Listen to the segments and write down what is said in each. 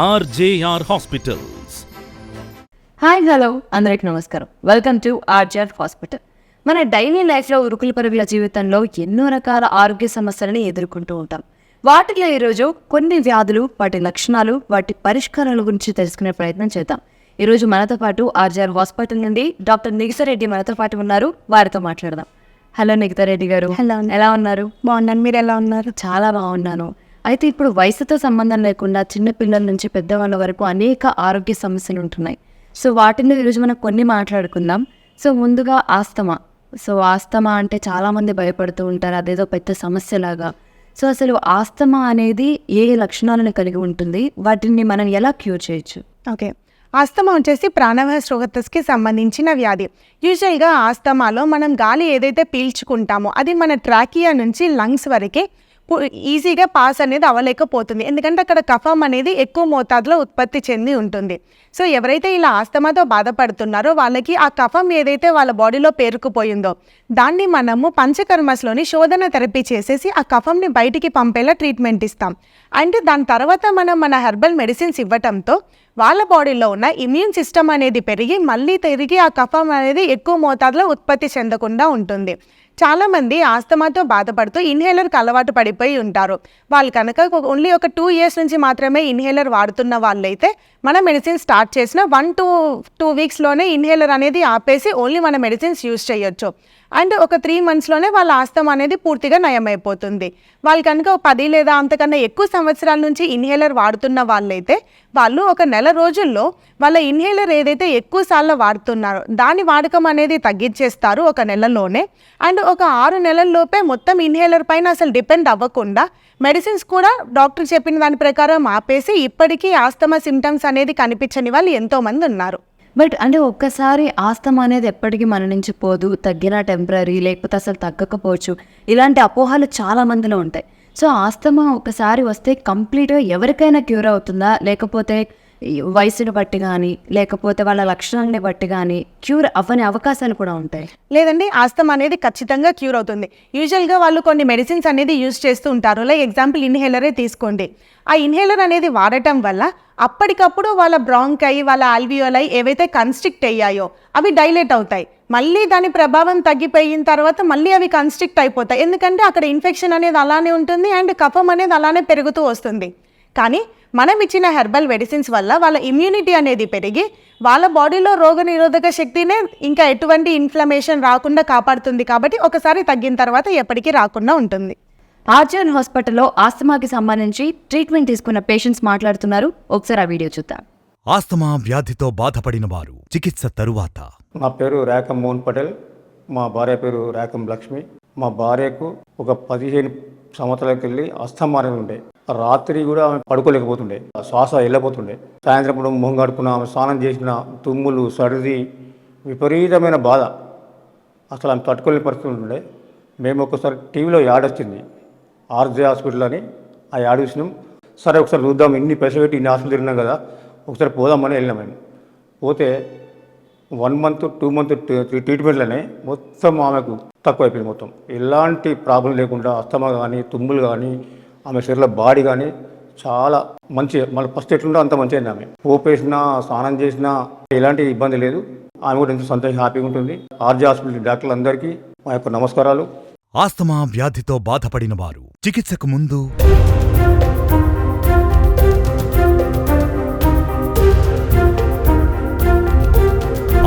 RJR Hospitals. Hi hello అందరికి నమస్కారం. Welcome to RJR hospital. మన డైలీ లైఫ్లో ఉరుకుల పరుగుల జీవితంలో ఎన్నో రకాల ఆరోగ్య సమస్యలని ఎదుర్కొంటూ ఉంటాం. వాటిలో ఈరోజు కొన్ని వ్యాధులు, వాటి లక్షణాలు, వాటి పరిష్కారాల గురించి తెలుసుకునే ప్రయత్నం చేద్దాం. ఈరోజు మనతో పాటు RJR హాస్పిటల్ నుండి డాక్టర్ నిగితారెడ్డి మనతో పాటు ఉన్నారు. వారితో మాట్లాడదాం. హలో నిగితారెడ్డి గారు. హలో, ఎలా ఉన్నారు? బాగున్నాను. మీరు ఎలా ఉన్నారు? చాలా బాగున్నాను. అయితే ఇప్పుడు వయసుతో సంబంధం లేకుండా చిన్న పిల్లల నుంచి పెద్దవాళ్ళ వరకు అనేక ఆరోగ్య సమస్యలు ఉంటున్నాయి. సో వాటిని ఈరోజు మనం కొన్ని మాట్లాడుకుందాం. సో ముందుగా ఆస్తమా. సో ఆస్తమా అంటే చాలామంది భయపడుతూ ఉంటారు, అదేదో పెద్ద సమస్యలాగా. సో అసలు ఆస్తమా అనేది ఏ లక్షణాలను కలిగి ఉంటుంది, వాటిని మనం ఎలా క్యూర్ చేయొచ్చు? ఓకే, ఆస్తమా వచ్చేసి ప్రాణవాయు శ్రోతస్కి సంబంధించిన వ్యాధి. యూజువల్గా ఆస్తమాలో మనం గాలి ఏదైతే పీల్చుకుంటామో అది మన ట్రాకియా నుంచి లంగ్స్ వరకే ఈజీగా పాస్ అనేది అవ్వలేకపోతుంది. ఎందుకంటే అక్కడ కఫం అనేది ఎక్కువ మోతాదులో ఉత్పత్తి చెంది ఉంటుంది. సో ఎవరైతే ఇలా ఆస్తమాతో బాధపడుతున్నారో వాళ్ళకి ఆ కఫం ఏదైతే వాళ్ళ బాడీలో పేరుకుపోయిందో దాన్ని మనము పంచకర్మస్లోని శోధన థెరపీ చేసేసి ఆ కఫంని బయటికి పంపేలా ట్రీట్మెంట్ ఇస్తాం. అంటే దాని తర్వాత మనం మన హెర్బల్ మెడిసిన్స్ ఇవ్వటంతో వాళ్ళ బాడీలో ఉన్న ఇమ్యూన్ సిస్టమ్ అనేది పెరిగి మళ్ళీ తిరిగి ఆ కఫం అనేది ఎక్కువ మోతాదులో ఉత్పత్తి చెందకుండా ఉంటుంది. చాలామంది ఆస్తమాతో బాధపడుతూ ఇన్హేలర్కి అలవాటు పడిపోయి ఉంటారు. వాళ్ళు కనుక ఓన్లీ ఒక 2 years నుంచి మాత్రమే ఇన్హేలర్ వాడుతున్న వాళ్ళైతే మన మెడిసిన్ స్టార్ట్ చేసిన 1 to 2 weeksలోనే ఇన్హేలర్ అనేది ఆపేసి ఓన్లీ మన మెడిసిన్స్ యూజ్ చేయొచ్చు. అండ్ ఒక 3 monthsలోనే వాళ్ళ ఆస్తమా అనేది పూర్తిగా నయమైపోతుంది. వాళ్ళు కనుక 10 లేదా అంతకన్నా ఎక్కువ సంవత్సరాల నుంచి ఇన్హేలర్ వాడుతున్న వాళ్ళైతే వాళ్ళు ఒక నెల రోజుల్లో వాళ్ళ ఇన్హేలర్ ఏదైతే ఎక్కువ సార్లు వాడుతున్నారో దాని వాడకం అనేది తగ్గించేస్తారు ఒక నెలలోనే. అండ్ ఒక 6 నెలల్లోపే మొత్తం ఇన్హేలర్ పైన అసలు డిపెండ్ అవ్వకుండా మెడిసిన్స్ కూడా డాక్టర్ చెప్పిన దాని ప్రకారం ఆపేసి ఇప్పటికీ ఆస్తమా సిమ్టమ్స్ అనేది కనిపించని వాళ్ళు ఎంతోమంది ఉన్నారు. బట్ అంటే ఒక్కసారి ఆస్తమా అనేది ఎప్పటికీ మన నుంచి పోదు, తగ్గిన టెంపరీ, లేకపోతే అసలు తగ్గకపోవచ్చు, ఇలాంటి అపోహలు చాలా మందిలో ఉంటాయి. సో ఆస్తమా ఒకసారి వస్తే కంప్లీట్గా ఎవరికైనా క్యూర్ అవుతుందా, లేకపోతే వయసుని బట్టి కానీ లేకపోతే వాళ్ళ లక్షణాలని బట్టి కానీ క్యూర్ అవ్వని అవకాశాలు కూడా ఉంటాయి? లేదండి, ఆస్తమా అనేది ఖచ్చితంగా క్యూర్ అవుతుంది. యూజువల్గా వాళ్ళు కొన్ని మెడిసిన్స్ అనేది యూజ్ చేస్తూ ఉంటారు. లైక్ ఎగ్జాంపుల్ ఇన్హేలరే తీసుకోండి. ఆ ఇన్హేలర్ అనేది వాడటం వల్ల అప్పటికప్పుడు వాళ్ళ బ్రాంకై, వాళ్ళ ఆల్వియోలై ఏవైతే కన్స్ట్రిక్ట్ అయ్యాయో అవి డైలేట్ అవుతాయి. మళ్ళీ దాని ప్రభావం తగ్గిపోయిన తర్వాత మళ్ళీ అవి కన్స్ట్రిక్ట్ అయిపోతాయి. ఎందుకంటే అక్కడ ఇన్ఫెక్షన్ అనేది అలానే ఉంటుంది అండ్ కఫం అనేది అలానే పెరుగుతూ వస్తుంది. కానీ మనం ఇచ్చిన హెర్బల్ మెడిసిన్స్ వల్ల వాళ్ళ ఇమ్యూనిటీ అనేది పెరిగి వాళ్ళ బాడీలో రోగనిరోధక శక్తినే ఇంకా ఎటువంటి ఇన్ఫ్లమేషన్ రాకుండా కాపాడుతుంది. కాబట్టి ఒకసారి తగ్గిన తర్వాత ఎప్పటికీ రాకుండా ఉంటుంది. RJR హాస్పిటల్లో ఆస్తమాకి సంబంధించి ట్రీట్మెంట్ తీసుకున్న పేషెంట్స్ మాట్లాడుతున్నారు. ఒకసారి ఆ వీడియో చూద్దాం. ఆస్తమా వ్యాధితో బాధపడిన వారు చికిత్స తరువాత. నా పేరు రేఖం మోహన్ పటేల్, మా భార్య పేరు రేఖం లక్ష్మి. మా భార్యకు ఒక 15 సంవత్సరాలకి వెళ్ళి ఆస్తమా అనేది ఉండే. రాత్రి కూడా ఆమె పడుకోలేకపోతుండే, శ్వాస వెళ్ళిపోతుండే. సాయంత్రం పూట మొహం కడుక్కున్న, ఆమె స్నానం చేసిన, తుమ్ములు, సర్ది, విపరీతమైన బాధ. అసలు ఆమె తట్టుకోలేని పరిస్థితి ఉంటుండే. మేము ఒకసారి టీవీలో యాడ్ వచ్చింది, RJ హాస్పిటల్ అని. ఆ యాడ్ చూసినాం. సరే ఒకసారి చూద్దాం, ఇన్ని పైసలు పెట్టి ఇన్ని హాస్పిటల్ తిరిగినాం కదా, ఒకసారి పోదామని వెళ్ళినాం. మేము పోతే 1 month 2 month ట్రీట్మెంట్లోనే మొత్తం ఆమెకు తక్కువ అయిపోయింది. మొత్తం ఎలాంటి ప్రాబ్లం లేకుండా ఆస్తమా కానీ, తుమ్ములు కానీ, ఆమె శరీర బాడీ కానీ చాలా మంచి, మళ్ళీ ఫస్ట్ ఎట్లుండో అంత మంచిగా అయింది. ఆమె పోపేసినా, స్నానం చేసినా ఎలాంటి ఇబ్బంది లేదు. ఆమె కూడా ఎంతో సంతోషం, హ్యాపీగా ఉంటుంది. RJ హాస్పిటల్ డాక్టర్లందరికీ మా యొక్క నమస్కారాలు. ఆస్తమా వ్యాధితో బాధపడిన వారు చికిత్సకు ముందు,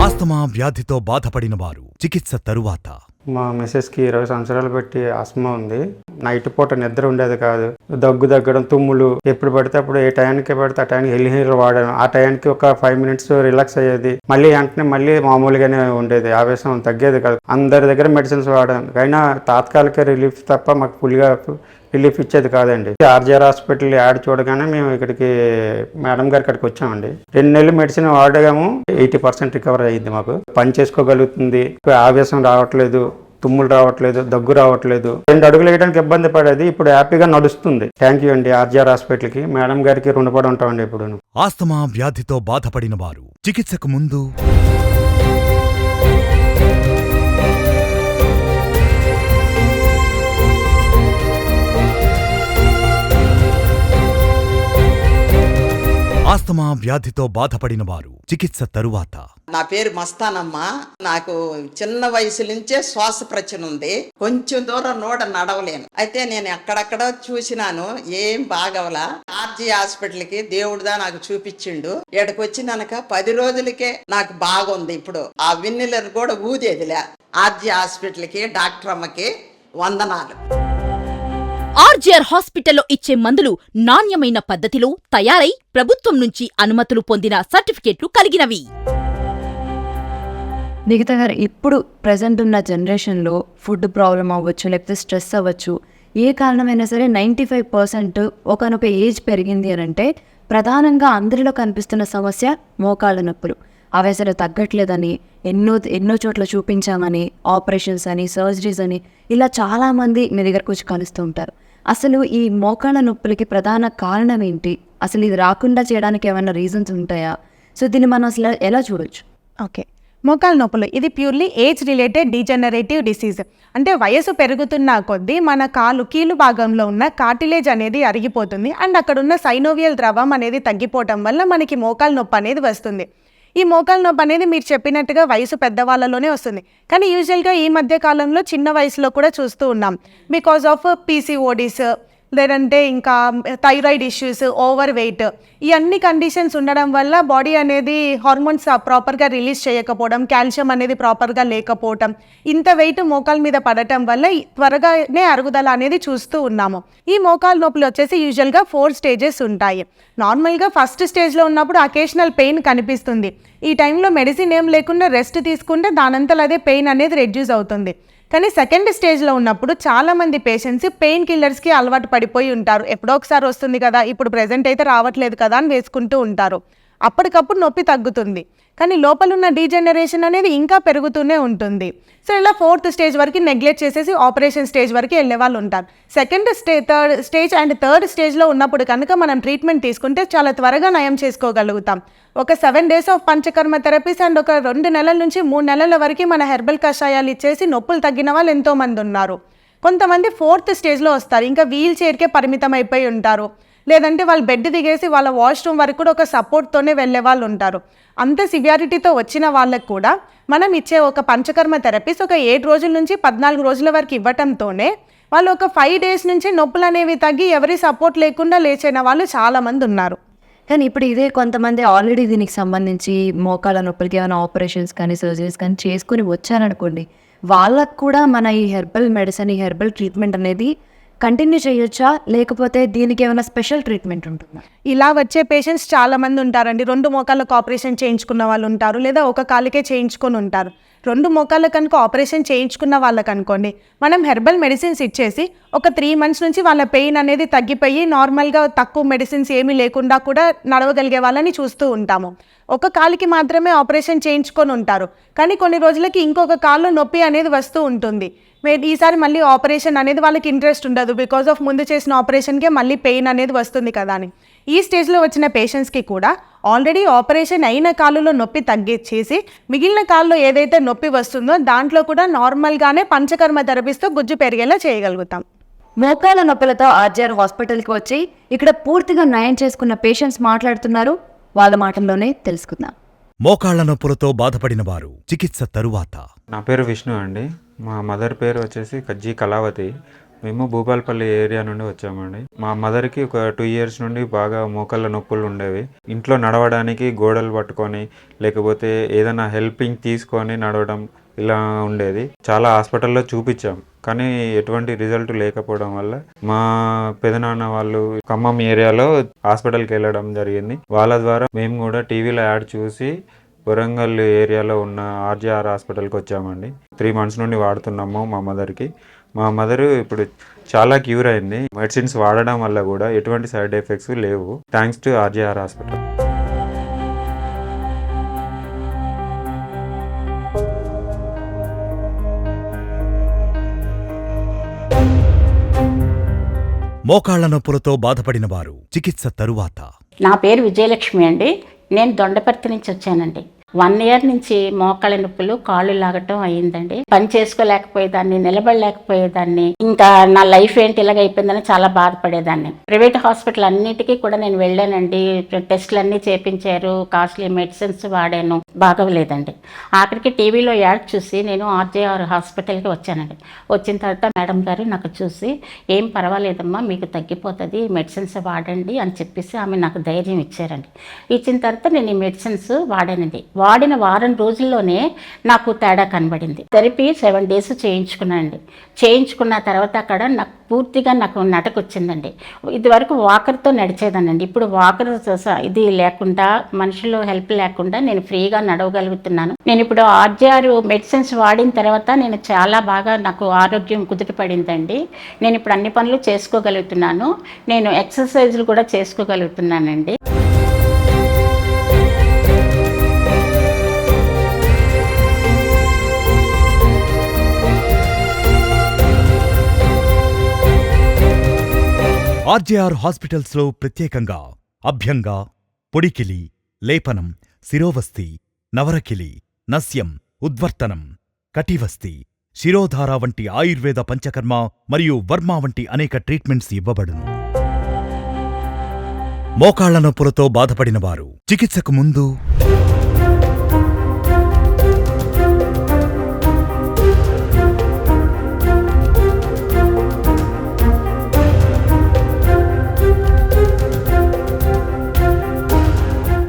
ఆస్తమా వ్యాధితో బాధపడిన వారు చికిత్స తరువాత. మా మిసెస్కి 20 సంవత్సరాలు బట్టి ఆస్తమా ఉంది. నైట్ పూట నిద్ర ఉండేది కాదు. దగ్గు దగ్గడం, తుమ్ములు, ఎప్పుడు పడితే అప్పుడు ఏ టైంకి పడితే ఆ టైంకి ఇన్హేలర్ వాడాను. ఆ టైంకి ఒక 5 minutes రిలాక్స్ అయ్యేది. మళ్ళీ వెంటనే మళ్ళీ మామూలుగానే ఉండేది. ఆవేశం తగ్గేది కాదు. అందరి దగ్గర మెడిసిన్స్ వాడాను, అయినా తాత్కాలిక రిలీఫ్ తప్ప మాకు ఫుల్గా రిలీఫ్ ఇచ్చేది కాదండి. RJR హాస్పిటల్ యాడ్ చూడగానే మేము ఇక్కడికి మేడం గారి ఇక్కడికి వచ్చామండి. 2 నెలలు మెడిసిన్ వాడగాము 80% రికవర్ అయ్యింది. మాకు పని చేసుకోగలుగుతుంది, ఆవేశం రావట్లేదు, తుమ్ములు రావట్లేదు, దగ్గు రావట్లేదు. 2 అడుగులు వేయడానికి ఇబ్బంది పడేది, ఇప్పుడు హ్యాపీగా నడుస్తుంది. థ్యాంక్ యూ అండి RJR హాస్పిటల్కి, మేడం గారికి రుణపడి ఉంటామండి ఇప్పుడు. ఆస్తమా వ్యాధితో బాధపడిన వారు చికిత్సకు ముందు, ఆస్తమా వ్యాధితో బాధపడిన వారు చికిత్స తరువాత నా పేరు మస్తానమ్మ. నాకు చిన్న వయసు నుంచే శ్వాస ప్రచన ఉంది. కొంచెం దూరం నోడ నడవలేను. అయితే నేను అక్కడక్కడ చూసినాను, ఏం బాగవలా. ఆర్జీ హాస్పిటల్కి దేవుడుదా నాకు చూపించిండు. ఇక్కడికి వచ్చినాక 10 రోజులకే నాకు బాగుంది. ఇప్పుడు ఆ విన్నెలను కూడా ఊదేదిలే. ఆర్జీ హాస్పిటల్కి డాక్టర్ అమ్మకి వందనాలు. ఆర్జీఆర్ హాస్పిటల్లో ఇచ్చే మందులు నాణ్యమైన పద్ధతిలో తయారై ప్రభుత్వం నుంచి అనుమతులు పొందిన సర్టిఫికెట్లు కలిగినవి. నిఖిత గారు, ఇప్పుడు ప్రజెంట్ ఉన్న జనరేషన్లో ఫుడ్ ప్రాబ్లం అవ్వచ్చు, లేకపోతే స్ట్రెస్ అవ్వచ్చు, ఏ కారణమైనా సరే 95% ఒకనొక ఏజ్ పెరిగింది అని అంటే ప్రధానంగా అందరిలో కనిపిస్తున్న సమస్య మోకాళ్ళ నొప్పులు. అవి అసలు తగ్గట్లేదని ఎన్నో చోట్ల చూపించామని, ఆపరేషన్స్ అని, సర్జరీస్ అని, ఇలా చాలామంది మీ దగ్గరకు వచ్చి కలుస్తూ ఉంటారు. అసలు ఈ మోకాళ్ళ నొప్పులకి ప్రధాన కారణం ఏంటి? అసలు ఇది రాకుండా చేయడానికి ఏమైనా రీజన్స్ ఉంటాయా? సో దీన్ని మనం అసలు ఎలా చూడొచ్చు? ఓకే, మోకాళ్ళ నొప్పులు ఇది purely age related degenerative disease. అంటే వయసు పెరుగుతున్న కొద్దీ మన కీలు భాగంలో ఉన్న కార్టిలేజ్ అనేది అరిగిపోతుంది అండ్ అక్కడ ఉన్న సైనోవియల్ ద్రవం అనేది తగ్గిపోవటం వల్ల మనకి మోకాళ్ళ నొప్పి అనేది వస్తుంది. ఈ మోకాళ్ళ నొప్పి అనేది మీరు చెప్పినట్టుగా వయసు పెద్దవాళ్ళలోనే వస్తుంది, కానీ యూజువల్గా ఈ మధ్య కాలంలో చిన్న వయసులో కూడా చూస్తూ ఉన్నాం. బికాజ్ ఆఫ్ పీసీఓడీస్, లేదంటే ఇంకా థైరాయిడ్ ఇష్యూస్, ఓవర్ వెయిట్, ఈ అన్ని కండిషన్స్ ఉండడం వల్ల బాడీ అనేది హార్మోన్స్ ప్రాపర్గా రిలీజ్ చేయకపోవడం, కాల్షియం అనేది ప్రాపర్గా లేకపోవడం, ఇంత వెయిట్ మోకాళ్ళ మీద పడటం వల్ల త్వరగానే అరుగుదల అనేది చూస్తూ ఉన్నాము. ఈ మోకాళ్ళ నొప్పులు వచ్చేసి యూజువల్గా 4 స్టేజెస్ ఉంటాయి. నార్మల్గా ఫస్ట్ స్టేజ్లో ఉన్నప్పుడు అకేషనల్ పెయిన్ కనిపిస్తుంది. ఈ టైంలో మెడిసిన్ ఏం లేకుండా రెస్ట్ తీసుకుంటే దానంతలో అదే పెయిన్ అనేది రెడ్యూస్ అవుతుంది. కానీ సెకండ్ స్టేజ్లో ఉన్నప్పుడు చాలామంది పేషెంట్స్ పెయిన్ కిల్లర్స్కి అలవాటు పడిపోయి ఉంటారు. ఎప్పుడో ఒకసారి వస్తుంది కదా, ఇప్పుడు ప్రెజెంట్ అయితే రావట్లేదు కదా అని వేసుకుంటూ ఉంటారు. అప్పటికప్పుడు నొప్పి తగ్గుతుంది, కానీ లోపల ఉన్న డీజనరేషన్ అనేది ఇంకా పెరుగుతూనే ఉంటుంది. సో ఇలా 4th స్టేజ్ వరకు నెగ్లెక్ట్ చేసేసి ఆపరేషన్ స్టేజ్ వరకు వెళ్ళే వాళ్ళు ఉంటారు. థర్డ్ స్టేజ్ అండ్ థర్డ్ స్టేజ్లో ఉన్నప్పుడు కనుక మనం ట్రీట్మెంట్ తీసుకుంటే చాలా త్వరగా నయం చేసుకోగలుగుతాం. ఒక 7 days of panchakarma therapies and ఒక 2 నెలల నుంచి 3 నెలల వరకు మన హెర్బల్ కషాయాలు ఇచ్చేసి నొప్పులు తగ్గిన వాళ్ళు ఎంతోమంది ఉన్నారు. కొంతమంది 4th స్టేజ్లో వస్తారు, ఇంకా వీల్ చైర్కే పరిమితం అయిపోయి ఉంటారు, లేదంటే వాళ్ళు బెడ్ దిగేసి వాళ్ళ వాష్రూమ్ వరకు కూడా ఒక సపోర్ట్తోనే వెళ్ళే వాళ్ళు ఉంటారు. అంత సివియారిటీతో వచ్చిన వాళ్ళకు కూడా మనం ఇచ్చే ఒక పంచకర్మ థెరపీస్ ఒక 7 రోజుల నుంచి 14 రోజుల వరకు ఇవ్వటంతోనే వాళ్ళు ఒక 5 days నుంచి నొప్పులు అనేవి తగ్గి ఎవరి సపోర్ట్ లేకుండా లేచిన వాళ్ళు చాలామంది ఉన్నారు. కానీ ఇప్పుడు ఇదే కొంతమంది ఆల్రెడీ దీనికి సంబంధించి మోకాళ్ళ నొప్పులకి ఏమైనా ఆపరేషన్స్ కానీ సర్జరీస్ కానీ చేసుకుని వచ్చారనుకోండి, వాళ్ళకు కూడా మన ఈ హెర్బల్ మెడిసిన్, ఈ హెర్బల్ ట్రీట్మెంట్ అనేది కంటిన్యూ చేయొచ్చా, లేకపోతే దీనికి ఏమైనా స్పెషల్ ట్రీట్మెంట్ ఉంటుందా? ఇలా వచ్చే పేషెంట్స్ చాలామంది ఉంటారండి. 2 మోకాళ్ళకు ఆపరేషన్ చేయించుకున్న వాళ్ళు ఉంటారు, లేదా ఒక కాలుకే చేయించుకొని ఉంటారు. 2 మోకాళ్ళ కనుక ఆపరేషన్ చేయించుకున్న వాళ్ళకి అనుకోండి, మనం హెర్బల్ మెడిసిన్స్ ఇచ్చేసి ఒక 3 months నుంచి వాళ్ళ పెయిన్ అనేది తగ్గిపోయి నార్మల్గా తక్కువ మెడిసిన్స్ ఏమీ లేకుండా కూడా నడవగలిగే వాళ్ళని చూస్తూ ఉంటాము. ఒక కాలుకి మాత్రమే ఆపరేషన్ చేయించుకొని ఉంటారు, కానీ కొన్ని రోజులకి ఇంకొక కాల్లో నొప్పి అనేది వస్తూ ఉంటుంది. ఈసారి మళ్ళీ ఆపరేషన్ అనేది వాళ్ళకి ఇంట్రెస్ట్ ఉండదు, బికాజ్ ఆఫ్ ముందు చేసిన ఆపరేషన్కే మళ్ళీ పెయిన్ అనేది వస్తుంది కదా అని. ఈ స్టేజ్లో వచ్చిన పేషెంట్స్కి కూడా ఆల్రెడీ ఆపరేషన్ అయిన కాలులో నొప్పి తగ్గించేసి మిగిలిన కాల్లో ఏదైతే నొప్పి వస్తుందో దాంట్లో కూడా నార్మల్గానే పంచకర్మ థెరపీస్తో గుజ్జు పెరిగేలా చేయగలుగుతాం. మోకాళ్ళ నొప్పులతో ఆర్జీఆర్ హాస్పిటల్కి వచ్చి ఇక్కడ పూర్తిగా నయం చేసుకున్న పేషెంట్స్ మాట్లాడుతున్నారు, వాళ్ళ మాటల్లోనే తెలుసుకుందాం. మోకాళ్ల నొప్పులతో బాధపడిన వారు చికిత్స తరువాత. నా పేరు విష్ణు అండి. మా మదర్ పేరు వచ్చేసి కజ్జీ కళావతి. మేము భూపాలపల్లి ఏరియా నుండి వచ్చామండి. మా మదర్కి ఒక 2 years నుండి బాగా మోకాళ్ళ నొప్పులు ఉండేవి. ఇంట్లో నడవడానికి గోడలు పట్టుకొని లేకపోతే ఏదైనా హెల్పింగ్ తీసుకొని నడవడం ఇలా ఉండేది. చాలా హాస్పిటల్లో చూపించాం, కానీ ఎటువంటి రిజల్ట్ లేకపోవడం వల్ల మా పెదనాన్న వాళ్ళు ఖమ్మం ఏరియాలో హాస్పిటల్కి వెళ్ళడం జరిగింది. వాళ్ళ ద్వారా మేము కూడా టీవీలో యాడ్ చూసి వరంగల్ ఏరియాలో ఉన్న ఆర్జీఆర్ హాస్పిటల్కి వచ్చామండి. 3 months నుండి వాడుతున్నాము మా మదర్కి. మా మదర్ ఇప్పుడు చాలా క్యూర్ అయింది. మెడిసిన్స్ వాడడం వల్ల కూడా ఎటువంటి సైడ్ ఎఫెక్ట్స్ లేవు, థ్యాంక్స్ టు ఆర్జీఆర్ హాస్పిటల్. మోకాళ్ల నొప్పులతో బాధపడిన వారు చికిత్స తరువాత. నా పేరు విజయలక్ష్మి అండి. నేను దొండపర్తి నుంచి వచ్చానండి. 1 year నుంచి మోకాళ్ళ నొప్పులు, కాళ్ళు లాగటం అయ్యిందండి. పని చేసుకోలేకపోయేదాన్ని, నిలబడలేకపోయేదాన్ని. ఇంకా నా లైఫ్ ఏంటి ఇలాగ అయిపోయిందని చాలా బాధపడేదాన్ని. ప్రైవేట్ హాస్పిటల్ అన్నిటికీ కూడా నేను వెళ్ళానండి. టెస్టులు అన్నీ చేపించారు, కాస్ట్లీ మెడిసిన్స్ వాడాను, బాగోలేదండి. ఆఖరికి టీవీలో యాడ్ చూసి నేను ఆర్జేఆర్ హాస్పిటల్కి వచ్చానండి. వచ్చిన తర్వాత మేడం గారు నాకు చూసి, ఏం పర్వాలేదమ్మా, మీకు తగ్గిపోతుంది, మెడిసిన్స్ వాడండి అని చెప్పేసి ఆమె నాకు ధైర్యం ఇచ్చారండి. ఇచ్చిన తర్వాత నేను ఈ మెడిసిన్స్ వాడానండి. వాడిన వారం రోజుల్లోనే నాకు తేడా కనబడింది. Therapy 7 days చేయించుకున్నానండి. చేయించుకున్న తర్వాత అక్కడ నాకు పూర్తిగా నటక వచ్చిందండి. ఇదివరకు వాకర్తో నడిచేదానండి. ఇప్పుడు వాకర్ ఇది లేకుండా, మనుషులు హెల్ప్ లేకుండా నేను ఫ్రీగా నడవగలుగుతున్నాను. నేను ఇప్పుడు ఆర్జేఆర్ మెడిసిన్స్ వాడిన తర్వాత నేను చాలా బాగా నాకు ఆరోగ్యం కుదుటపడిందండి. నేను ఇప్పుడు అన్ని పనులు చేసుకోగలుగుతున్నాను. నేను ఎక్సర్సైజులు కూడా చేసుకోగలుగుతున్నానండి. ఆర్జేఆర్ హాస్పిటల్స్ లో ప్రత్యేకంగా అభ్యంగా, పొడికిలి, లేపనం, శిరోవస్తి, నవరకిలి, నస్యం, ఉద్వర్తనం, కటివస్తి, శిరోధార వంటి ఆయుర్వేద పంచకర్మ మరియు వర్మ వంటి అనేక ట్రీట్మెంట్స్ ఇవ్వబడును. మోకాళ్ల నొప్పులతో బాధపడిన వారు చికిత్సకు ముందు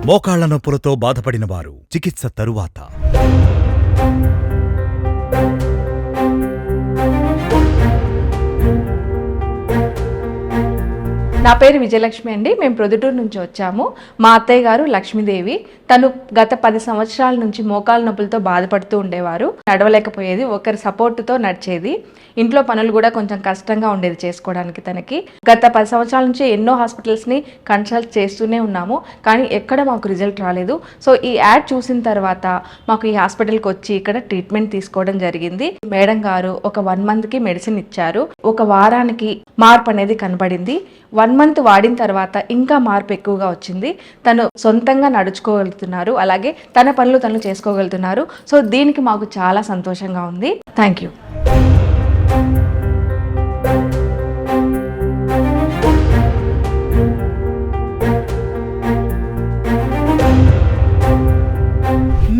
మోకాళ్ల నొప్పులతో బాధపడిన వారు చికిత్స తరువాత నా పేరు విజయలక్ష్మి అండి. మేము ప్రొద్దుటూరు నుంచి వచ్చాము. మా అత్తయ్య గారు లక్ష్మీదేవి. తను గత 10 సంవత్సరాల నుంచి మోకాళ్ళ నొప్పులతో బాధపడుతూ ఉండేవారు. నడవలేకపోయేది, ఒకరి సపోర్టుతో నడిచేది. ఇంట్లో పనులు కూడా కొంచెం కష్టంగా ఉండేది చేసుకోవడానికి తనకి. గత 10 సంవత్సరాల నుంచి ఎన్నో హాస్పిటల్స్ని కన్సల్ట్ చేస్తూనే ఉన్నాము, కానీ ఎక్కడ మాకు రిజల్ట్ రాలేదు. సో ఈ యాడ్ చూసిన తర్వాత మాకు ఈ హాస్పిటల్కి వచ్చి ఇక్కడ ట్రీట్మెంట్ తీసుకోవడం జరిగింది. మేడం గారు ఒక 1 monthకి మెడిసిన్ ఇచ్చారు. ఒక వారానికి మార్పు అనేది కనబడింది. 1 month వాడిన తర్వాత ఇంకా మార్పు ఎక్కువగా వచ్చింది. తను సొంతంగా నడుచుకోగలుగుతున్నారు, అలాగే తన పనులు తను చేసుకోగలుగుతున్నారు. సో దీనికి మాకు చాలా సంతోషంగా ఉంది. Thank you.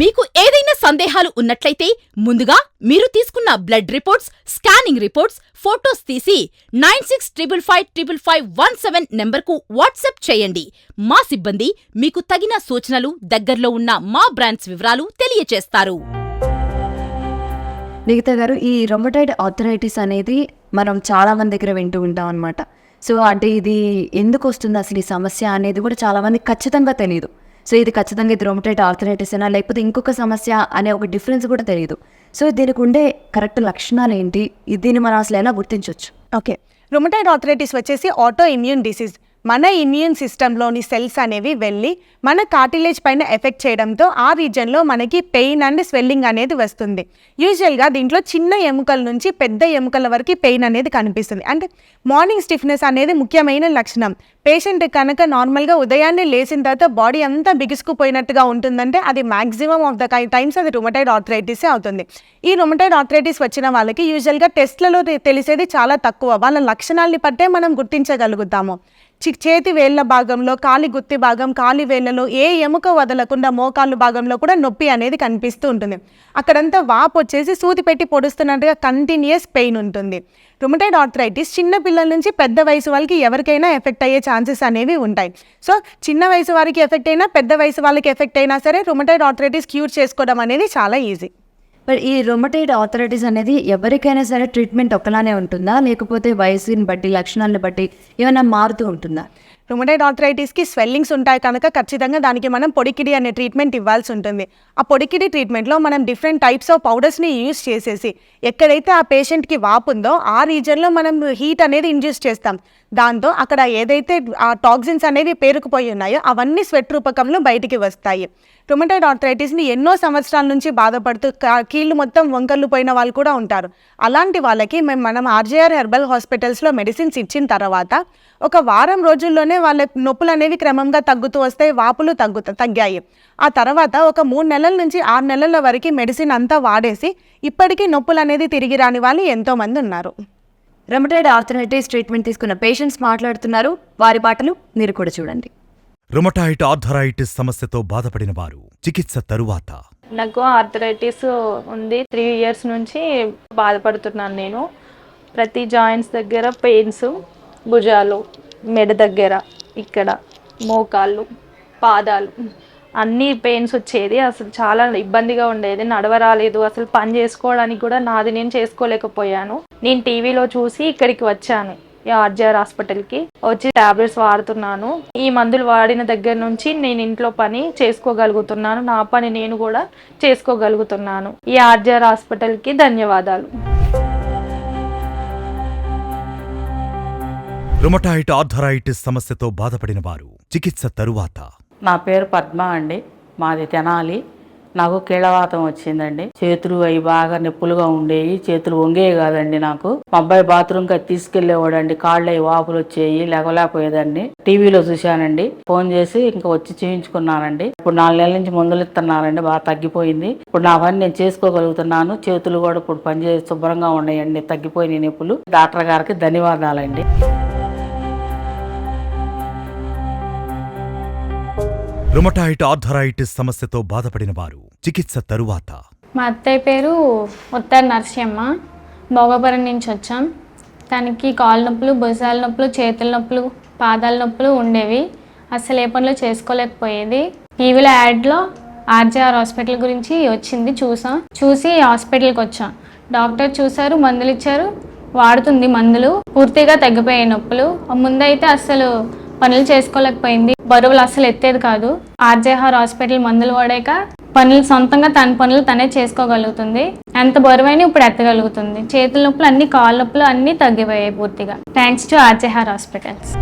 మీకు ఏదైనా సందేహాలు ఉన్నట్లయితే ముందుగా మీరు తీసుకున్న blood reports, scanning reports, photos తీసి 96555517 నెంబర్కు వాట్సాప్ చేయండి. మా సిబ్బంది మీకు తగిన సూచనలు, దగ్గరలో ఉన్న మా బ్రాంచ్ వివరాలు తెలియచేస్తారు. నిఖిత గారు, ఈ రొమటాయిడ్ ఆర్థరైటిస్ అనేది మనం చాలా మంది దగ్గర వింటూ ఉంటాం అనమాట. సో అంటే ఇది ఎందుకు వస్తుంది అసలు ఈ సమస్య అనేది కూడా చాలా మంది ఖచ్చితంగా తెలియదు. సో ఇది ఖచ్చితంగా ఇది రొమటాయిడ్ ఆర్థరైటిస్ అయినా లేకపోతే ఇంకొక సమస్య అనే ఒక డిఫరెన్స్ కూడా తెలియదు. సో దీనికి ఉండే కరెక్ట్ లక్షణాలు ఏంటి, దీన్ని మనం అసలు ఎలా గుర్తించవచ్చు? ఓకే, రొమటాయిడ్ ఆర్థరైటిస్ వచ్చేసి ఆటో ఇమ్యూన్ డిసీజ్. మన ఇమ్యూన్ సిస్టంలోని సెల్స్ అనేవి వెళ్ళి మన కార్టిలేజ్ పైన ఎఫెక్ట్ చేయడంతో ఆ రీజన్లో మనకి పెయిన్ అండ్ స్వెల్లింగ్ అనేది వస్తుంది. యూజువల్గా దీంట్లో చిన్న ఎముకల నుంచి పెద్ద ఎముకల వరకు పెయిన్ అనేది కనిపిస్తుంది. అంటే మార్నింగ్ స్టిఫ్నెస్ అనేది ముఖ్యమైన లక్షణం. పేషెంట్ కనుక నార్మల్గా ఉదయాన్నే లేచిన తర్వాత బాడీ అంతా బిగుసుకుపోయినట్టుగా ఉంటుందంటే అది మ్యాక్సిమం ఆఫ్ ద టైమ్స్ అది రొమటాయిడ్ ఆర్థరైటిసే అవుతుంది. ఈ రొమటాయిడ్ ఆర్థరైటిస్ వచ్చిన వాళ్ళకి యూజువల్గా టెస్ట్లలో తెలిసేది చాలా తక్కువ. వాళ్ళ లక్షణాలని బట్టే మనం గుర్తించగలుగుతాము. చేతి వేళ్ల భాగంలో, కాలి గుత్తి భాగం, కాలి వేళ్లలో ఏ ఎముక వదలకుండా మోకాళ్ళు భాగంలో కూడా నొప్పి అనేది కనిపిస్తూ ఉంటుంది. అక్కడంతా వాపు వచ్చేసి సూది పెట్టి పొడుస్తున్నట్టుగా కంటిన్యూస్ పెయిన్ ఉంటుంది. రొమటాయిడ్ ఆర్థరైటిస్ చిన్న పిల్లల నుంచి పెద్ద వయసు వాళ్ళకి ఎవరికైనా ఎఫెక్ట్ అయ్యే ఛాన్సెస్ అనేవి ఉంటాయి. సో చిన్న వయసు వారికి ఎఫెక్ట్ అయినా పెద్ద వయసు వాళ్ళకి ఎఫెక్ట్ అయినా సరే రొమటాయిడ్ ఆర్థరైటిస్ క్యూర్ చేసుకోవడం అనేది చాలా ఈజీ. బట్ ఈ రొమటాయిడ్ ఆర్థరైటిస్ అనేది ఎవరికైనా సరే ట్రీట్మెంట్ ఒకలానే ఉంటుందా, లేకపోతే వయసుని బట్టి, లక్షణాలను బట్టి ఏమైనా మారుతూ ఉంటుందా? రొమటాయిడ్ ఆర్థరైటిస్కి స్వెల్లింగ్స్ ఉంటాయి కనుక ఖచ్చితంగా దానికి మనం పొడికిడి అనే ట్రీట్మెంట్ ఇవ్వాల్సి ఉంటుంది. ఆ పొడికిడి ట్రీట్మెంట్లో మనం డిఫరెంట్ టైప్స్ ఆఫ్ పౌడర్స్ని యూజ్ చేసేసి ఎక్కడైతే ఆ పేషెంట్కి వాపు ఉందో ఆ రీజన్లో మనం హీట్ అనేది ఇండ్యూస్ చేస్తాం. దాంతో అక్కడ ఏదైతే ఆ టాక్సిన్స్ అనేవి పేరుకుపోయి ఉన్నాయో అవన్నీ స్వెట్ రూపకంలో బయటికి వస్తాయి. రుమటాయిడ్ ఆర్థరైటిస్ని ఎన్నో సంవత్సరాల నుంచి బాధపడుతూ కీళ్ళు మొత్తం వంకర్లు పోయిన వాళ్ళు కూడా ఉంటారు. అలాంటి వాళ్ళకి మనం ఆర్జేఆర్ హెర్బల్ హాస్పిటల్స్లో మెడిసిన్స్ ఇచ్చిన తర్వాత ఒక వారం రోజుల్లోనే వాళ్ళ నొప్పులు అనేవి క్రమంగా తగ్గుతూ వస్తాయి, వాపులు తగ్గాయి. ఆ తర్వాత ఒక 3 నెలల నుంచి 6 నెలల వరకు మెడిసిన్ అంతా వాడేసి ఇప్పటికీ నొప్పులు అనేది తిరిగి రాని వాళ్ళు ఎంతోమంది ఉన్నారు. రుమటాయిడ్ ఆర్థరైటిస్ ట్రీట్మెంట్ తీసుకున్న పేషెంట్స్ మాట్లాడుతున్నారు. వారి పాటలు మీరు కూడా చూడండి. రుమటాయిడ్ ఆర్థరైటిస్ సమస్యతో బాధపడిన వారు చికిత్స తరువాత. నాకు ఆర్థరైటిస్ ఉంది. 3 years నుంచి బాధపడుతున్నాను నేను. ప్రతి జాయింట్స్ దగ్గర పెయిన్స్, భుజాలు, మెడ దగ్గర, ఇక్కడ మోకాళ్ళు, పాదాలు అన్నీ పెయిన్స్ వచ్చేది. అసలు చాలా ఇబ్బందిగా ఉండేది. నడవరాలేదు, అసలు పని చేసుకోవడానికి కూడా నాది నేను చేసుకోలేకపోయాను. నేను టీవీలో చూసి ఇక్కడికి వచ్చాను, ఈ ఆర్జీఆర్ హాస్పిటల్కి వచ్చి టాబ్లెట్స్ వాడుతున్నాను. ఈ మందులు వాడిన దగ్గర నుంచి నేను ఇంట్లో పని చేసుకోగలుగుతున్నాను, నా పని నేను కూడా చేసుకోగలుగుతున్నాను. ఈ ఆర్జీఆర్ హాస్పిటల్కి ధన్యవాదాలు. రుమటాయిడ్ ఆర్థరైటిస్ సమస్యతో బాధపడిన వారు చికిత్స తరువాత. నా పేరు పద్మ అండి, మాది తెనాలి. నాకు కీళ్ళవాతం వచ్చిందండి. చేతులు అవి బాగా నొప్పులుగా ఉండేవి, చేతులు వంగేవి కాదండి. నాకు మా అబ్బాయి బాత్రూమ్కి అది తీసుకెళ్లేవాడండి, కాళ్ళు అవి వాపులు వచ్చేవి, లేకపోయేదండి. టీవీలో చూశానండి, ఫోన్ చేసి ఇంకా వచ్చి చూయించుకున్నానండి. ఇప్పుడు 4 నెలల నుంచి మందులు ఇస్తున్నానండి, బాగా తగ్గిపోయింది. ఇప్పుడు నా పని నేను చేసుకోగలుగుతున్నాను. చేతులు కూడా ఇప్పుడు పనిచేసి శుభ్రంగా ఉన్నాయండి, తగ్గిపోయినాయి నొప్పులు. డాక్టర్ గారికి ధన్యవాదాలండి. రుమటాయిడ్ ఆర్థరైటిస్ సమస్యతో బాధపడిన వారు చికిత్స తరువాత. మా అత్తయ్య పేరు ఉత్తర నరసింహ, భోగపురం నుంచి వచ్చాం. తనకి కాళ్ళ నొప్పులు, భుజాల నొప్పులు, చేతుల నొప్పులు, పాదాల నొప్పులు ఉండేవి. అసలు ఏ పనులు చేసుకోలేకపోయేది. టీవీలో యాడ్లో ఆర్జీఆర్ హాస్పిటల్ గురించి వచ్చింది, చూసి హాస్పిటల్కి వచ్చాం. డాక్టర్ చూశారు, మందులు ఇచ్చారు, వాడుతుంది మందులు. పూర్తిగా తగ్గిపోయాయి నొప్పులు. ముందైతే అసలు పనులు చేసుకోలేకపోయింది, బరువులు అసలు ఎత్తేది కాదు. ఆర్జీఆర్ హాస్పిటల్ మందులు వాడాక పనులు సొంతంగా తన పనులు తనే చేసుకోగలుగుతుంది. ఎంత బరువైనా ఇప్పుడు ఎత్తగలుగుతుంది. చేతుల నొప్పులు అన్ని, కాళ్ళ నొప్పులు అన్నీ తగ్గిపోయాయి పూర్తిగా. Thanks to RGR hospitals.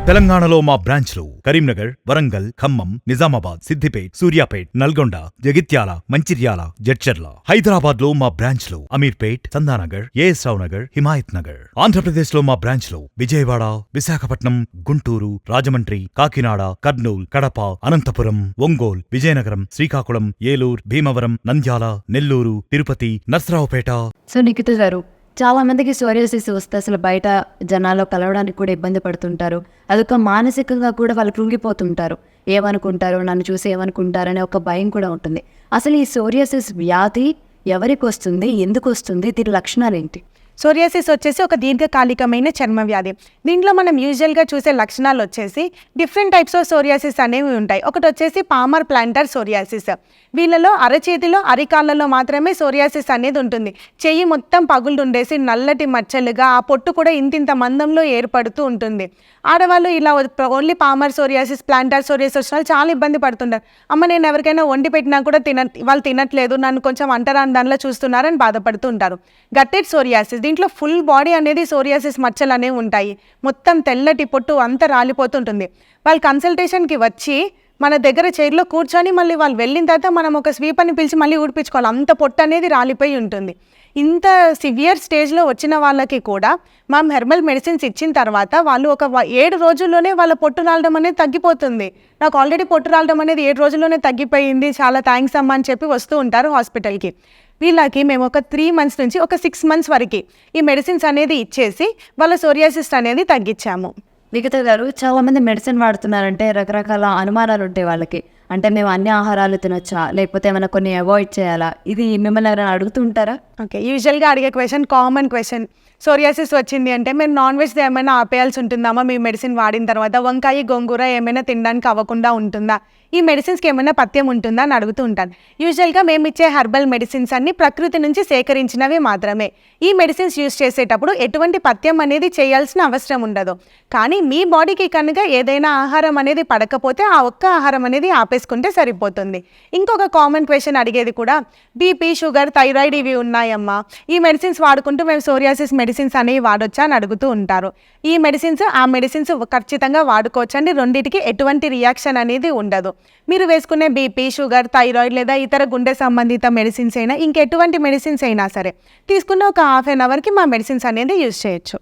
తెలంగాణలో మా బ్రాంచ్లు కరీంనగర్, వరంగల్, ఖమ్మం, నిజామాబాద్, సిద్దిపేట్, సూర్యాపేట్, నల్గొండ, జగిత్యాల, మంచిర్యాల, జడ్చర్ల. హైదరాబాద్ లో మా బ్రాంచ్లు అమీర్పేట్, చందానగర్, ఏఎస్ రావు నగర్, హిమాయత్ నగర్. ఆంధ్రప్రదేశ్ లో మా బ్రాంచ్లు విజయవాడ, విశాఖపట్నం, గుంటూరు, రాజమండ్రి, కాకినాడ, కర్నూల్, కడప, అనంతపురం, ఒంగోల్, విజయనగరం, శ్రీకాకుళం, ఏలూరు, భీమవరం, నంద్యాల, నెల్లూరు, తిరుపతి, నర్సరావుపేట. సో నిఖిత గారు, చాలా మందికి సోరియాసిస్ వస్తే అసలు బయట జనాల్లో కలవడానికి కూడా ఇబ్బంది పడుతుంటారు. అదొక మానసికంగా కూడా వాళ్ళు కృంగిపోతుంటారు. ఏమనుకుంటారో, నన్ను చూసి ఏమనుకుంటారనే ఒక భయం కూడా ఉంటుంది. అసలు ఈ సోరియాసిస్ వ్యాధి ఎవరికి వస్తుంది, ఎందుకు వస్తుంది, దీని లక్షణాలు ఏంటి? సోరియాసిస్ వచ్చేసి ఒక దీర్ఘకాలికమైన చర్మ వ్యాధి. దీంట్లో మనం యూజువల్గా చూసే లక్షణాలు వచ్చేసి డిఫరెంట్ టైప్స్ ఆఫ్ సోరియాసిస్ అనేవి ఉంటాయి. ఒకటి వచ్చేసి పామర్ ప్లాంటర్ సోరియాసిస్. వీళ్ళలో అరచేతిలో, అరికాళ్ళలో మాత్రమే సోరియాసిస్ అనేది ఉంటుంది. చెయ్యి మొత్తం పగులు ఉండేసి నల్లటి మచ్చలుగా, ఆ పొట్టు కూడా ఇంతింత మందంలో ఏర్పడుతూ ఉంటుంది. ఆడవాళ్ళు ఇలా only palmar psoriasis, plantar psoriasis వచ్చిన చాలా ఇబ్బంది పడుతుంటారు. అమ్మ, నేను ఎవరికైనా వండి పెట్టినా కూడా వాళ్ళు తినట్లేదు, నన్ను కొంచెం అంటరాని దానిలో చూస్తున్నారని బాధపడుతూ ఉంటారు. గట్టెడ్ సోరియాసిస్, దీంట్లో ఫుల్ బాడీ అనేది సోరియాసిస్ మచ్చలు అనేవి ఉంటాయి. మొత్తం తెల్లటి పొట్టు అంతా రాలిపోతుంటుంది. వాళ్ళు కన్సల్టేషన్కి వచ్చి మన దగ్గర చైర్లో కూర్చొని మళ్ళీ వాళ్ళు వెళ్ళిన తర్వాత మనం ఒక స్వీప్ అని పిలిచి మళ్ళీ ఊడిపించుకోవాలి. అంత పొట్టు అనేది రాలిపోయి ఉంటుంది. ఇంత సివియర్ స్టేజ్లో వచ్చిన వాళ్ళకి కూడా మనం హెర్బల్ మెడిసిన్స్ ఇచ్చిన తర్వాత వాళ్ళు ఒక 7 రోజుల్లోనే వాళ్ళ పొట్టు రాలడం అనేది తగ్గిపోతుంది. నాకు ఆల్రెడీ పొట్టు రాలడం అనేది 7 రోజుల్లోనే తగ్గిపోయింది, చాలా థ్యాంక్స్ అమ్మా అని చెప్పి వస్తూ ఉంటారు హాస్పిటల్కి. వీళ్ళకి మేము ఒక 3 months నుంచి ఒక 6 months వరకు ఈ మెడిసిన్స్ అనేది ఇచ్చేసి వాళ్ళ సోరియాసిస్ అనేది తగ్గించాము. నిఖిత గారు, చాలామంది మెడిసిన్ వాడుతున్నారంటే రకరకాల అనుమానాలు ఉంటాయి వాళ్ళకి. అంటే మేము అన్ని ఆహారాలు తినొచ్చా, లేకపోతే ఏమైనా కొన్ని అవాయిడ్ చేయాలా, ఇది మిమ్మల్ని ఎవరైనా అడుగుతుంటారా? ఓకే, యూజువల్గా అడిగే క్వశ్చన్, కామన్ క్వశ్చన్, సోరియాసిస్ వచ్చింది అంటే మేము నాన్ వెజ్ ఏమైనా ఆపేయాల్సి ఉంటుందామా మీ మెడిసిన్ వాడిన తర్వాత, వంకాయ, గోంగూర ఏమైనా తినడానికి అవ్వకుండా ఉంటుందా, ఈ మెడిసిన్స్కి ఏమైనా పథ్యం ఉంటుందా అని అడుగుతూ ఉంటాను. యూజువల్గా మేము ఇచ్చే హెర్బల్ మెడిసిన్స్ అన్ని ప్రకృతి నుంచి సేకరించినవి మాత్రమే. ఈ మెడిసిన్స్ యూజ్ చేసేటప్పుడు ఎటువంటి పథ్యం అనేది చేయాల్సిన అవసరం ఉండదు. కానీ మీ బాడీకి కనుక ఏదైనా ఆహారం అనేది పడకపోతే ఆ ఒక్క ఆహారం అనేది ఆపేసుకుంటే సరిపోతుంది. ఇంకొక కామన్ క్వశ్చన్ అడిగేది కూడా బీపీ, షుగర్, థైరాయిడ్ ఇవి ఉన్నాయమ్మా, ఈ మెడిసిన్స్ వాడుకుంటూ మేము సోరియాసిస్ మెడిసిన్స్ అనేవి వాడొచ్చా అని అడుగుతూ ఉంటారు. ఈ మెడిసిన్స్ ఆ మెడిసిన్స్ ఖచ్చితంగా వాడుకోవచ్చండి. రెండింటికి ఎటువంటి రియాక్షన్ అనేది ఉండదు. మీరు వేసుకునే బీపీ, షుగర్, థైరాయిడ్ లేదా ఇతర గుండె సంబంధిత మెడిసిన్స్ అయినా ఇంకెటువంటి మెడిసిన్స్ అయినా సరే తీసుకున్న ఒక హాఫ్ అన్ అవర్కి మా మెడిసిన్స్ అనేది యూజ్ చేయొచ్చు.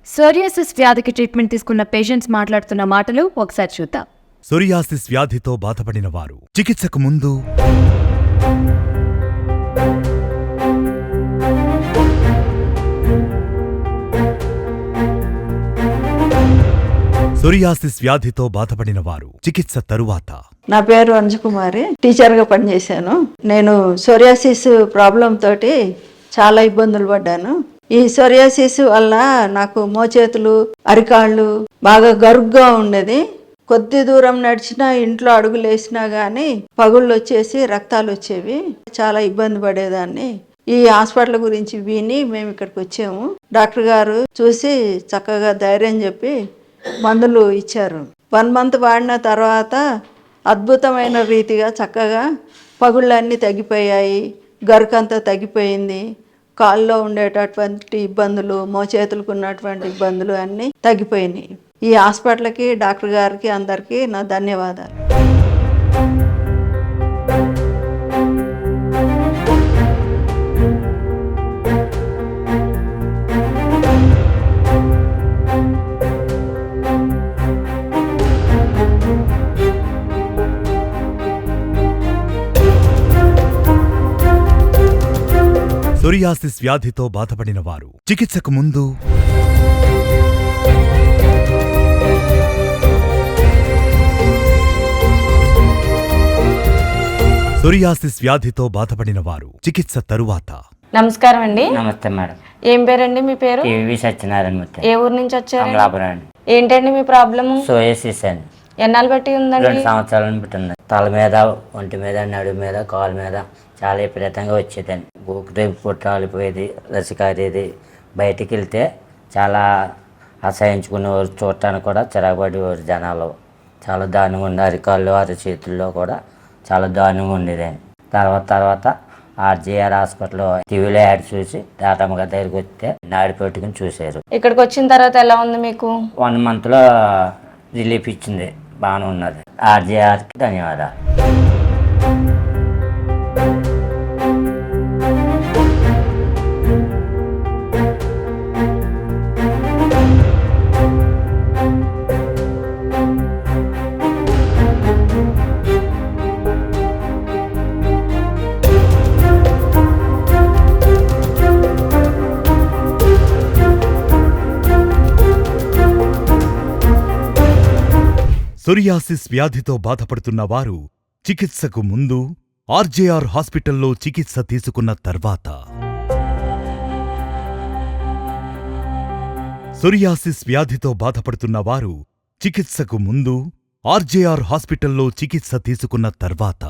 సోరియాసిస్ వ్యాధికి ట్రీట్మెంట్ తీసుకున్న పేషెంట్స్ మాట్లాడుతున్న మాటలు ఒకసారి చూద్దాం. సోరియాసిస్ వ్యాధితో బాధపడిన వారు చికిత్సకు ముందు సోరియాసిస్ వ్యాధితో బాధపడిన వారు చికిత్స తరువాత. నా పేరు అంజుకుమారి, టీచర్గా పనిచేశాను. నేను సోరియాసిస్ ప్రాబ్లం తోటి చాలా ఇబ్బందులు పడ్డాను. ఈ సోరియాసిస్ వల్ల నాకు మోచేతులు, అరికాళ్ళు బాగా గరుగ్గా ఉండేది. కొద్ది దూరం నడిచినా, ఇంట్లో అడుగులు వేసినా కానీ పగుళ్ళు వచ్చేసి రక్తాలు వచ్చేవి. చాలా ఇబ్బంది పడేదాన్ని. ఈ హాస్పిటల్ గురించి విని మేము ఇక్కడికి వచ్చాము. డాక్టర్ గారు చూసి చక్కగా ధైర్యం చెప్పి మందులు ఇచ్చారు. 1 month వాడిన తర్వాత అద్భుతమైన రీతిగా చక్కగా పగుళ్ళన్నీ తగ్గిపోయాయి, గరుకంతా తగ్గిపోయింది. కాల్లో ఉండేటటువంటి ఇబ్బందులు, మోచేతులకు ఉన్నటువంటి ఇబ్బందులు అన్నీ తగ్గిపోయినాయి. ఈ హాస్పిటల్కి, డాక్టర్ గారికి అందరికీ నా ధన్యవాదాలు. సోరియాసిస్ వ్యాధితో బాధపడిన వారు చికిత్సకు ముందు సోరియాసిస్ వ్యాధితో బాధపడిన వారు చికిత్స తరువాత. నమస్కారం అండి. నమస్తే మేడం. ఏం పేరండి మీ పేరు? టీవీ సత్యనారాయణ. ఏ ఊరు నుంచి వచ్చారు? అమలాపురం అండి. ఏంటండి మీ ప్రాబ్లము? సోరియాసిస్ అండి. ఎన్నాళ్ళు బట్టి ఉందండి? 2 సంవత్సరాలను బట్టి ఉంది. తల మీద, ఒంటి మీద, నడుము మీద, కాలు మీద చాలా విపరీతంగా వచ్చేదండి. ఊపిరి పుట్టాలిపోయేది, రసికారేది. బయటికి వెళ్తే చాలా అసహించుకునేవారు, చూడటానికి కూడా చిరాకుపడేవారు జనాలు. చాలా దారుణంగా ఉంది. అరికాళ్ళు, అరచేతుల్లో కూడా చాలా దారుణంగా ఉండేదండి. తర్వాత ఆర్జీఆర్ హాస్పిటల్లో టీవీలో యాడ్ చూసి డాటమ్మ గారి దగ్గరికి వస్తే నాడి పెట్టుకుని చూశారు. ఇక్కడికి వచ్చిన తర్వాత ఎలా ఉంది మీకు? 1 monthలో రిలీఫ్ ఇచ్చింది, బాగానే ఉన్నది. ఆర్జీఆర్కి ధన్యవాదాలు. సోరియాసిస్ వ్యాధితో బాధపడుతున్న వారు చికిత్సకు ముందు, ఆర్జేఆర్ హాస్పిటల్లో చికిత్స తీసుకున్న తర్వాత. సోరియాసిస్ వ్యాధితో బాధపడుతున్న వారు చికిత్సకు ముందు, ఆర్జేఆర్ హాస్పిటల్లో చికిత్స తీసుకున్న తర్వాత.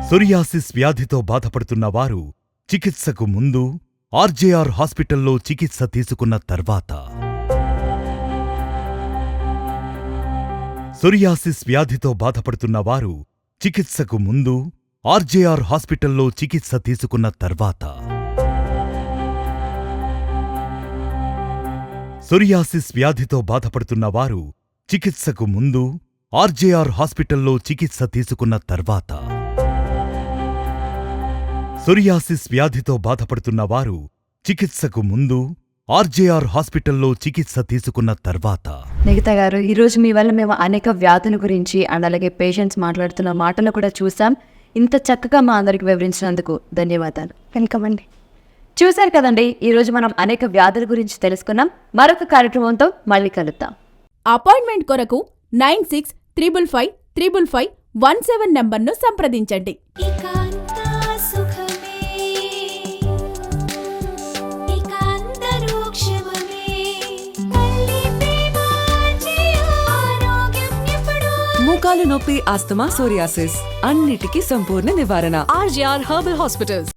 సోరియాసిస్ వ్యాధితో బాధపడుతున్న వారు చికిత్సకు ముందు, ఆర్జేఆర్ హాస్పిటల్లో చికిత్స తీసుకున్న తర్వాత. సోరియాసిస్ వ్యాధితో బాధపడుతున్న వారు చికిత్సకు ముందు, ఆర్జేఆర్ హాస్పిటల్లో చికిత్స తీసుకున్న తర్వాత. సోరియాసిస్ వ్యాధితో బాధపడుతున్న వారు చికిత్సకు ముందు, ఆర్జేఆర్ హాస్పిటల్లో చికిత్స తీసుకున్న తర్వాత. సోరియాసిస్ వ్యాధితో బాధపడుతున్న వారు చికిత్సకు ముందు, ఆర్జేఆర్ హాస్పిటల్లో చికిత్స తీసుకున్న తర్వాత. నిఖిత గారు, ఈరోజు మీ వల్ల మేము అనేక వ్యాధుల గురించి అండ్ అలాగే పేషెంట్స్ మాట్లాడుతున్న మాటలు కూడా చూసాం. ఇంత చక్కగా మా అందరికి వివరించినందుకు ధన్యవాదాలు. వెల్కమ్ అండి. చూశారు కదండి, ఈరోజు మనం అనేక వ్యాధుల గురించి తెలుసుకున్నాం. మరొక కార్యక్రమంతో మళ్ళీ కలుద్దాం. అపాయింట్మెంట్ కొరకు 96555517 నంబర్ను సంప్రదించండి. ఆరోగ్య మోకాలు నొప్పి, ఆస్తమా, సోరియాసిస్ అన్నిటికీ సంపూర్ణ నివారణ. RJR Herbal Hospitals.